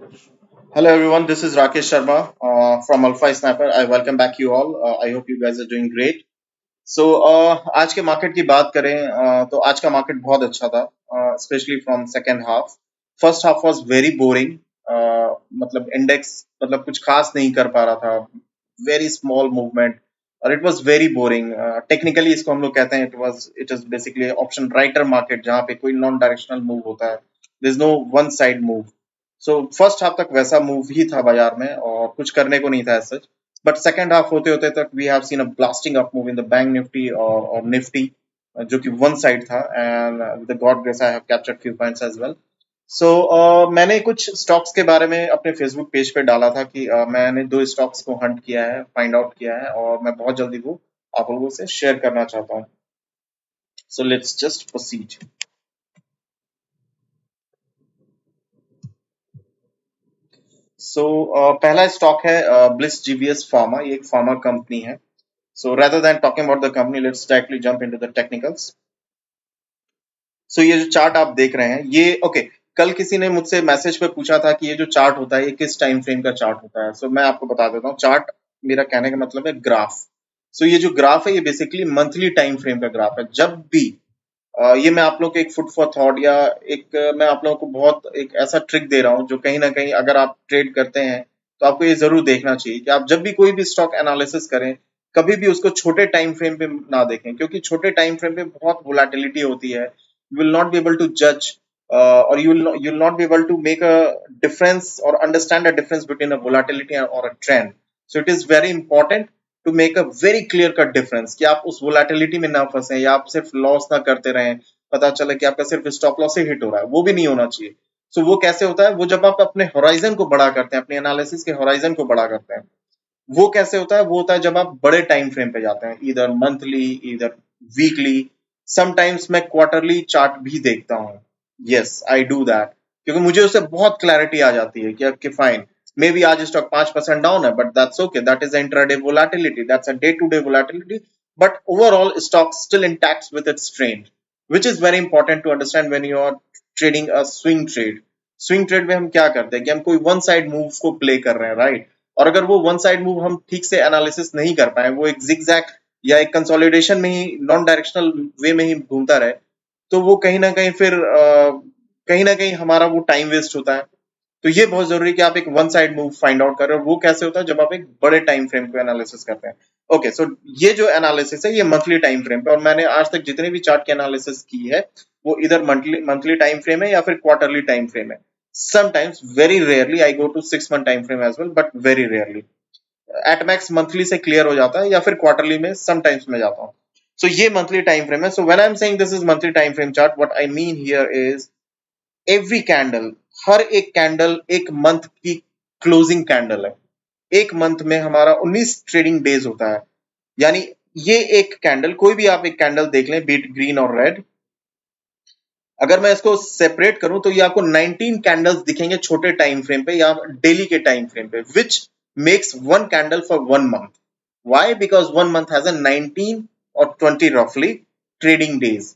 Hello everyone, this is Rakesh Sharma from Alpha Sniper. I welcome back you all. I hope you guys are doing great. आज के market की बात करें तो आज का मार्केट बहुत अच्छा था, specially from second half. First half was very boring. मतलब इंडेक्स मतलब कुछ खास नहीं कर पा रहा था. वेरी स्मॉल मूवमेंट और it was very boring. Technically इसको हम लोग कहते हैं it is basically option writer market जहाँ पे कोई नॉन डायरेक्शनल मूव होता है. There is no one side move. So first half तक वैसा मूव ही था बाजार में और कुछ करने को नहीं था ऐसा. बट सेकंड हाफ होते होते तक we have seen a blasting up move in the bank Nifty और निफ्टी, जो कि वन साइड था. And with God grace I have captured few points as well. मैंने कुछ स्टॉक्स के बारे में अपने फेसबुक पेज पे डाला था कि मैंने दो स्टॉक्स को हंट किया है, फाइंड आउट किया है और मैं बहुत जल्दी वो आप लोगों से शेयर करना चाहता हूँ. So let's just proceed. पहला स्टॉक है ब्लिस जीवीएस फार्मा. ये एक फार्मा कंपनी है. So rather than talking about the company, let's directly jump into the technicals. ये जो चार्ट आप देख रहे हैं ये ओके. कल किसी ने मुझसे मैसेज पे पूछा था कि ये जो चार्ट होता है ये किस टाइम फ्रेम का चार्ट होता है. मैं आपको बता देता हूँ. चार्ट मेरा कहने का मतलब है ग्राफ. ये जो ग्राफ है ये बेसिकली मंथली टाइम फ्रेम का ग्राफ है. जब भी ये मैं आप लोग को एक फुट फॉर थॉट या मैं आप लोगों को बहुत एक ऐसा ट्रिक दे रहा हूँ जो कहीं ना कहीं अगर आप ट्रेड करते हैं तो आपको ये जरूर देखना चाहिए कि आप जब भी कोई भी स्टॉक एनालिसिस करें कभी भी उसको छोटे टाइम फ्रेम पे ना देखें, क्योंकि छोटे टाइम फ्रेम पे बहुत वोलाटिलिटी होती है. You will not be able to जज और you will not be able to make a difference और understand a difference between a volatility और a trend. It is very important to make a very clear cut difference कि आप उस volatility में ना फंसे या आप सिर्फ लॉस ना करते रहें. पता चले कि आपका सिर्फ स्टॉप लॉस ही हिट हो रहा है, वो भी नहीं होना चाहिए. वो कैसे होता है? वो जब आप अपने होराइजन को बड़ा करते हैं, अपने एनालिसिस के होराइजन को बड़ा करते हैं. वो कैसे होता है? वो होता है जब आप बड़े टाइम फ्रेम पे जाते हैं, इधर मंथली, इधर वीकली. समटाइम्स मैं क्वार्टरली चार्ट भी देखता हूँ. यस, आई डू दैट, क्योंकि मुझे उससे बहुत क्लैरिटी आ जाती है कि फाइन, मे बी आज स्टॉक 5% डाउन है, but that's okay. That is intraday volatility, that's a day to day volatility. But overall stock still intact with its trend, which is very important to understand when you are trading a swing trade. Swing trade में हम क्या करते हैं कि हम कोई one side move को play कर रहे हैं, राइट. और अगर वो वन साइड मूव हम ठीक से एनालिसिस नहीं कर पाए, वो एक जिगजैग या एक कंसोलिडेशन में ही नॉन डायरेक्शनल वे में ही घूमता रहे, तो वो कहीं ना कहीं फिर कहीं ना कहीं हमारा वो टाइम वेस्ट होता है. तो ये बहुत जरूरी है कि आप एक one side move find out करें. और वो कैसे होता है? जब आप एक बड़े टाइम फ्रेम को एनालिसिस करते हैं. ओके, ये जो एनालिसिस है ये मंथली टाइम फ्रेम पे, और मैंने आज तक जितने भी चार्ट की एनालिसिस की है वो इधर मंथली मंथली टाइम फ्रेम है या फिर क्वार्टरली टाइम फ्रेम है. Sometimes, very rarely, I go to 6 month time frame as well, but very rarely. At max monthly से क्लियर हो जाता है या फिर क्वार्टरली में समटाइम्स में जाता हूँ. ये मंथली टाइम फ्रेम है. When I am saying this is monthly time frame chart, what I mean here is every candle, हर एक कैंडल एक मंथ की क्लोजिंग कैंडल है. एक मंथ में हमारा 19 ट्रेडिंग डेज होता है. यानी ये एक कैंडल, कोई भी आप एक कैंडल देख लें, बीट ग्रीन और रेड, अगर मैं इसको सेपरेट करूं तो ये आपको 19 कैंडल्स दिखेंगे छोटे टाइम फ्रेम पे या डेली के टाइम फ्रेम पे, which makes one candle for one month. Why? Because one month has a 19 और 20 रफली ट्रेडिंग डेज.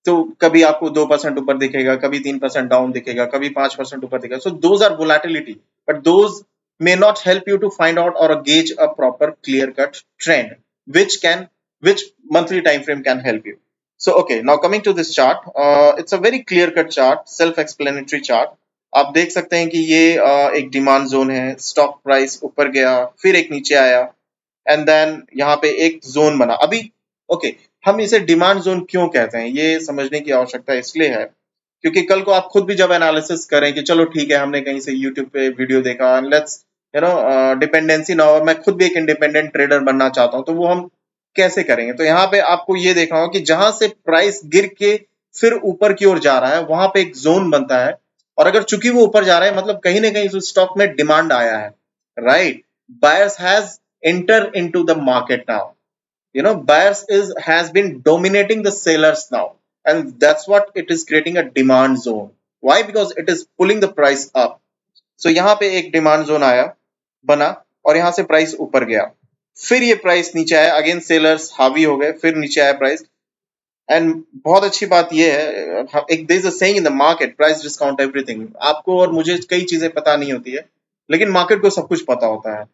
तो कभी आपको 2% ऊपर दिखेगा, कभी 3% डाउन दिखेगा, कभी 5% ऊपर दिखेगा. Those are volatility, but those may not help you to find out or gauge a proper clear cut trend, which monthly time frame can help you. Okay, now coming to this chart, it's a very clear cut chart, self explanatory chart. आप देख सकते हैं कि ये एक demand zone है. Stock price ऊपर गया, फिर एक नीचे आया, एंड देन यहाँ पे एक जोन बना अभी. ओके, हम इसे डिमांड जोन क्यों कहते हैं ये समझने की आवश्यकता इसलिए है क्योंकि कल को आप खुद भी जब एनालिसिस करें कि चलो ठीक है, हमने कहीं से यूट्यूब पे वीडियो देखा, लेट्स डिपेंडेंसी ना हो, मैं खुद भी एक इंडिपेंडेंट ट्रेडर बनना चाहता हूं, तो वो हम कैसे करेंगे? तो यहाँ पे आपको ये देखना होगा कि जहां से प्राइस गिर के फिर ऊपर की ओर जा रहा है वहां पे एक जोन बनता है. और अगर चूंकि वो ऊपर जा रहा है मतलब कहीं ना कहीं उस स्टॉक में डिमांड आया है, right. Buyers has enter into the market now. Buyers is has been dominating the sellers now, and that's what it is creating a demand zone. Why? Because it is pulling the price up. यहाँ पे एक demand zone आया, बना, और यहाँ से price ऊपर गया, फिर ये प्राइस नीचे आया, अगेन सेलर्स हावी हो गए, फिर नीचे आया प्राइस. एंड बहुत अच्छी बात ये है, एक there is a saying in the market, price discount everything. आपको और मुझे कई चीजें पता नहीं होती है, लेकिन मार्केट को सब कुछ पता होता है,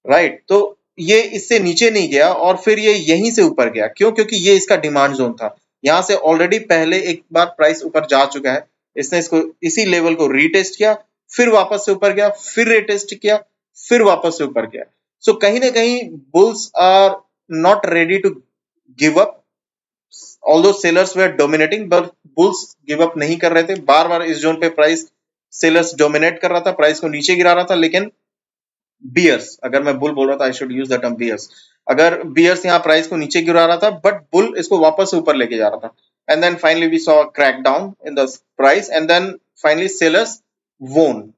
राइट? तो ये इससे नीचे नहीं गया और फिर ये यहीं से ऊपर गया, क्यों? क्योंकि ये इसका डिमांड जोन था। यहाँ से ऑलरेडी पहले एक बार प्राइस ऊपर जा चुका है, इसने इसको इसी लेवल को रीटेस्ट किया, फिर वापस से ऊपर गया, फिर रीटेस्ट किया, फिर वापस से ऊपर गया। सो कहीं ना कहीं bulls are not ready to give up, although sellers were dominating, but bulls give up नहीं कर रहे थे। बार बार इस जोन पे प्राइस सेलर्स डोमिनेट कर रहा था, प्राइस को नीचे गिरा रहा था, लेकिन बियर्स, अगर मैं बुल बोल रहा था, I should use the term bears, अगर बियर्स यहाँ प्राइस को नीचे गिरा रहा था, बट बुल इसको वापस से ऊपर लेके जा रहा था। And then finally we saw crack down in the price, and then finally sellers won.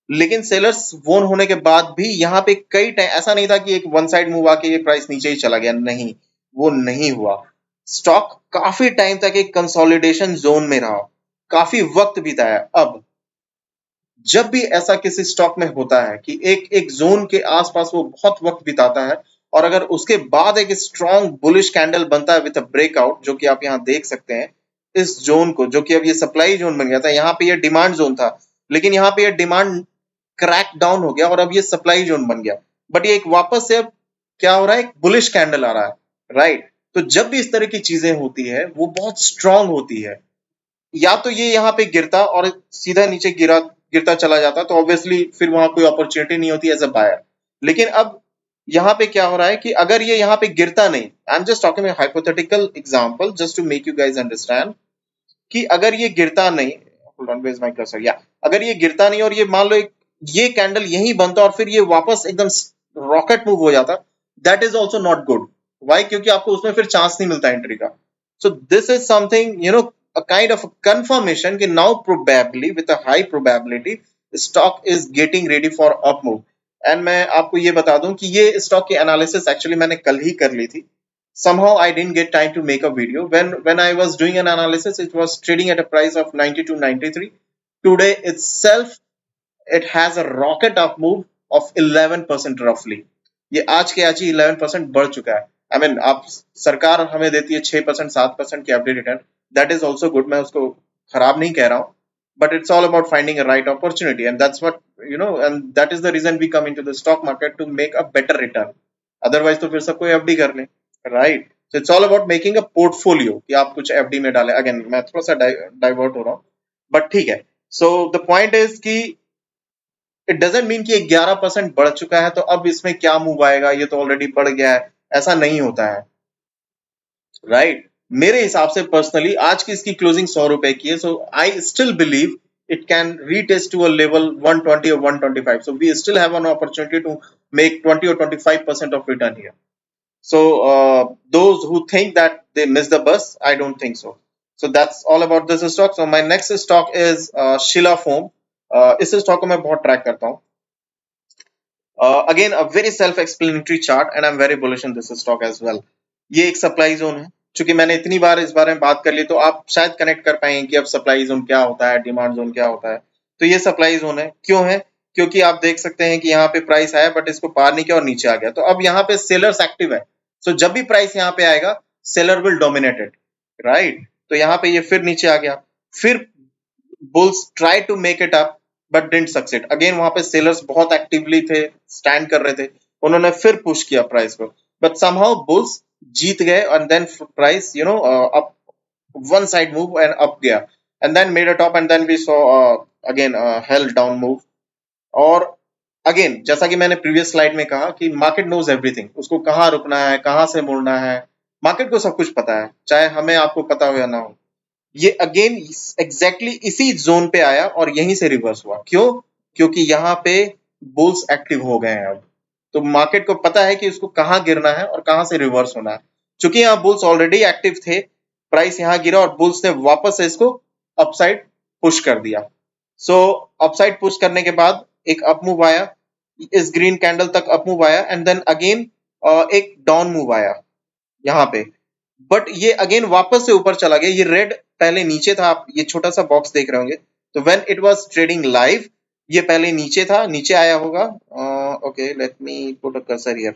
लेकिन सेलर्स वोन होने के बाद भी यहाँ पे कई टाइम ऐसा नहीं था कि एक वन साइड मूव आके ये प्राइस नीचे ही चला गया, नहीं, वो नहीं हुआ। स्टॉक काफी टाइम तक एक कंसोलिडेशन जोन में रहा, काफी वक्त बिताया। अब जब भी ऐसा किसी स्टॉक में होता है कि एक एक जोन के आसपास वो बहुत वक्त बिताता है, और अगर उसके बाद एक स्ट्रॉन्ग बुलिश कैंडल बनता है विद अ ब्रेकआउट, जो कि आप यहाँ देख सकते हैं, इस जोन को, जो कि अब ये सप्लाई जोन बन गया था, यहाँ पे ये डिमांड जोन था, लेकिन यहाँ पे ये डिमांड क्रैक डाउन हो गया और अब ये सप्लाई जोन बन गया। बट ये एक वापस से अब क्या हो रहा है, एक बुलिश कैंडल आ रहा है, राइट? तो जब भी इस तरह की चीजें होती है, वो बहुत स्ट्रांग होती है। या तो ये यहाँ पे गिरता और सीधा नीचे गिरता चला जाता, तो ऑब्वियसली फिर वहां कोई अपॉर्चुनिटी नहीं होती एज अ बायर। लेकिन अब यहाँ पे क्या हो रहा है कि अगर ये यहाँ पे गिरता नहीं, I am just talking hypothetical example just to make you guys understand, कि अगर ये गिरता नहीं, hold on, where is my cursor, या अगर ये गिरता नहीं और ये मान लो ये कैंडल यही बनता और फिर ये वापस एकदम रॉकेट मूव हो जाता, that is also not good. Why? क्योंकि आपको उसमें फिर चांस नहीं मिलता एंट्री का। So this is something, a kind of a confirmation कि now probably with a high probability stock is getting ready for up move। And मैं आपको ये बता दूं कि ये स्टॉक की एनालिसिस एक्चुअली मैंने कल ही कर ली थी। Somehow I didn't get time to make a video. When I was doing an analysis, it was trading at a price of 92.93. Today itself, it has a rocket up move of 11% roughly. ये आज के आज ही 11% बढ़ चुका है। I mean आप, सरकार हमें देती है 6% 7% की average return, that is also good, मैं उसको खराब नहीं कह रहा हूँ, but it's all about finding a right opportunity, and that's what and that is the reason we come into the stock market, to make a better return. Otherwise तो फिर सबको एफडी कर ले, right? So it's all about making a portfolio, कि आप कुछ FD में डालें। अगेन मैं थोड़ा सा डाइवर्ट हो रहा हूँ, बट ठीक है। सो द पॉइंट इज कि इट डजेंट मीन कि 11% बढ़ चुका है तो अब इसमें क्या मूव आएगा, ये तो ऑलरेडी बढ़ गया है, ऐसा नहीं होता है, राइट? मेरे हिसाब से पर्सनली आज की इसकी क्लोजिंग 100 रुपए की है, so I still believe it can retest to a level 120 or 125, so we still have an opportunity to make 20 or 25% of return here. So those who think that they miss the bus, I don't think so. So that's all about this stock. So my next stock is Sheela Foam. इस stock को मैं बहुत track करता हूँ। Again, a very self-explanatory chart, and I'm very bullish on this stock as well. ये एक supply zone है, चूंकि मैंने इतनी बार इस बारे में बात कर ली, तो आप शायद कनेक्ट कर पाएंगे कि अब सप्लाई जोन क्या होता है, डिमांड जोन क्या होता है। तो ये सप्लाई जोन है, क्यों है? क्योंकि आप देख सकते हैं कि यहाँ पे प्राइस आया बट इसको पार नहीं किया और नीचे आ गया, तो अब यहाँ पे सेलर्स एक्टिव है। सो जब भी प्राइस यहाँ पे आएगा, seller will dominate it, right? तो यहाँ पे ये फिर नीचे आ गया, फिर bulls try to make it up but didn't succeed. Again वहां पे सेलर्स बहुत एक्टिवली थे, स्टैंड कर रहे थे, उन्होंने फिर पुश किया प्राइस को, बट समहाउ बुल्स जीत गए, and then price up, one side move and up गया, and then made a top, and then we saw again held down move. और अगेन जैसा कि मैंने प्रीवियस स्लाइड में कहा कि मार्केट नोज एवरीथिंग, उसको कहाँ रुकना है, कहाँ से मुड़ना है, मार्केट को सब कुछ पता है, चाहे हमें आपको पता हो या ना हो। ये अगेन एग्जैक्टली इसी जोन पे आया और यहीं से रिवर्स हुआ, क्यों? क्योंकि यहाँ पे बुल्स एक्टिव हो गए हैं अब, तो मार्केट को पता है कि उसको कहाँ गिरना है और कहाँ से रिवर्स होना है। क्योंकि यहाँ बुल्स ऑलरेडी एक्टिव थे, प्राइस यहाँ गिरा और बुल्स ने वापस से इसको अपसाइड पुश कर दिया। सो अपसाइड पुश करने के बाद एक अप मूव आया, इस ग्रीन कैंडल तक अप मूव आया, एंड देन अगेन एक डाउन मूव आया यहाँ पे, बट ये अगेन वापस से ऊपर चला गया। ये रेड पहले नीचे था, आप ये छोटा सा बॉक्स देख रहे होंगे, तो when it was trading live, ये पहले नीचे था, नीचे आया होगा, okay let me put a cursor here.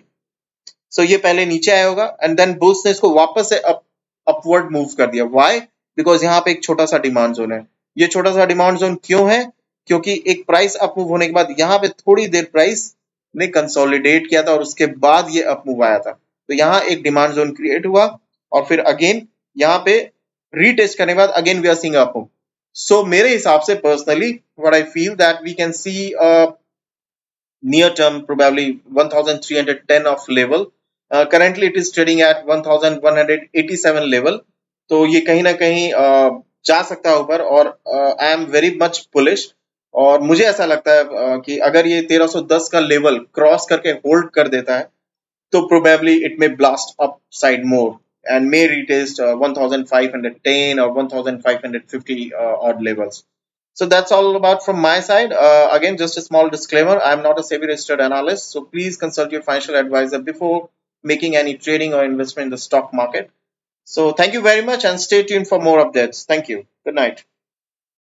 So ये पहले नीचे आया होगा, एंड देन बुल्स ने इसको वापस से अपवर्ड मूव कर दिया। व्हाई? बिकॉज यहाँ पे एक छोटा सा डिमांड जोन है। ये छोटा सा डिमांड जोन क्यों है? क्योंकि एक प्राइस अप मूव होने के बाद यहाँ पे थोड़ी देर प्राइस ने कंसोलिडेट किया था और उसके बाद ये अप मूव आया था। तो यहाँ एक डिमांड जोन क्रिएट हुआ और फिर अगेन यहाँ पे रीटेस्ट करने के बाद again we are seeing up move. So मेरे हिसाब से personally what I feel that we can see near term probably 1310 of level. Currently it is trading at 1187 level. तो ये कहीं ना कहीं जा सकता है ऊपर और I am very much bullish. और मुझे ऐसा लगता है कि अगर ये 1310 का लेवल क्रॉस करके होल्ड कर देता है तो probably it may blast upside more and may retest 1510 or 1550 odd levels. So that's all about from my side. Again, just a small disclaimer, I'm not a SEBI registered analyst, so please consult your financial advisor before making any trading or investment in the stock market. So thank you very much and stay tuned for more updates. Thank you. Good night.